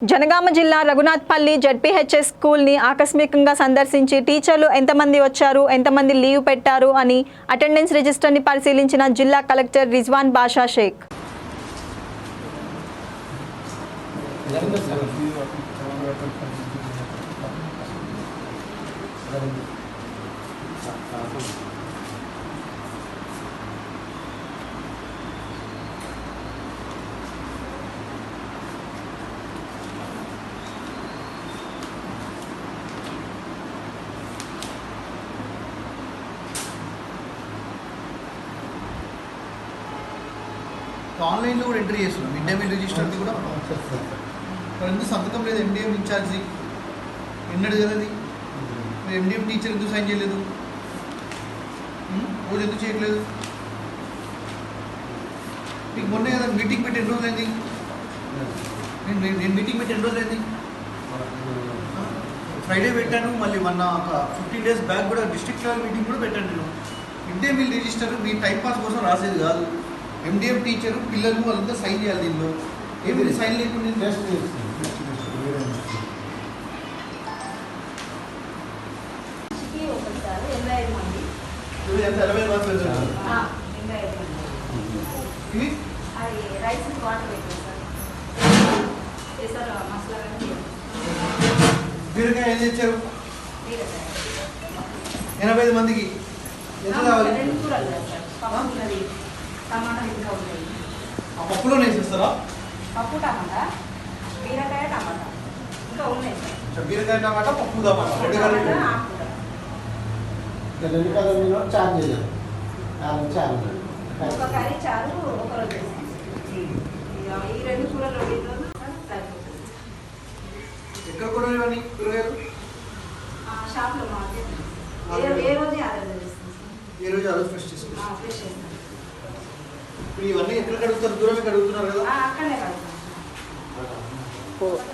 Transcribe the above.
జనగామ జిల్లా రఘునాథ్పల్లి జెడ్పీహెచ్ఎస్ స్కూల్ని ఆకస్మికంగా సందర్శించి టీచర్లు ఎంతమంది వచ్చారు, ఎంతమంది లీవ్ పెట్టారు అని అటెండెన్స్ రిజిస్టర్ని పరిశీలించిన జిల్లా కలెక్టర్ రిజ్వాన్ బాషా షేక్. ఆన్లైన్లో కూడా ఎంట్రీ చేస్తున్నాం. మిడ్ డే మీల్ రిజిస్టర్ది కూడా మరి ఎందుకు సంతకం లేదు? ఎండిఎం ఇన్ఛార్జి ఎన్నడు జరిగింది? ఎండిఎం టీచర్ ఎందుకు సైన్ చేయలేదు? రోజు ఎందుకు చేయట్లేదు? మీకు మొన్న కదా మీటింగ్ పెట్టి ఎన్ని రోజులైంది? నేను మీటింగ్ పెట్టి ఎన్ని రోజులైంది? ఫ్రైడే పెట్టాను, మళ్ళీ మొన్న ఒక 15 days బ్యాక్ కూడా డిస్ట్రిక్ట్ లెవెల్ మీటింగ్ కూడా పెట్టాను. నేను మిడ్ డే మీల్ రిజిస్టర్ మీ టైంపాస్ కోసం రాసేది కాదు. ఎండిఎం టీచరు పిల్లలు వాళ్ళంతా సైన్ చేయాలి. దీనిలో ఏమి సైన్ లేకుండా 85 మంది బీరకాయ ఏం తెచ్చారు? 85 మందికి ఎంత కావాలి? పప్పులోనే వేసేస్తారా? పప్పు టమాటా, బీరకాయ టమాటా ఇంకా ఉన్నాయి సార్. బీరకాయ టమాటా, పప్పు టమాటా ఒక కర్రీ చారు ఒకరోజు ఈ 2 కూరలు 2 రోజులు సరిపోతుంది. ఎక్కడ కూడా ఇవన్నీ కూరగాయలు షాప్లో మార్కెట్ ఏ రోజు ఆర్డర్ చేస్తాం సార్. ఏ రోజు ఆ రోజు ఫ్రెష్ చేసుకుంటాం. ఫ్రెష్ చేస్తాం. ఇప్పుడు ఇవన్నీ ఎక్కడ కడుగుతారు? దూరమే కడుగుతున్నారు కదా? అక్కడనే కడుగుతాం.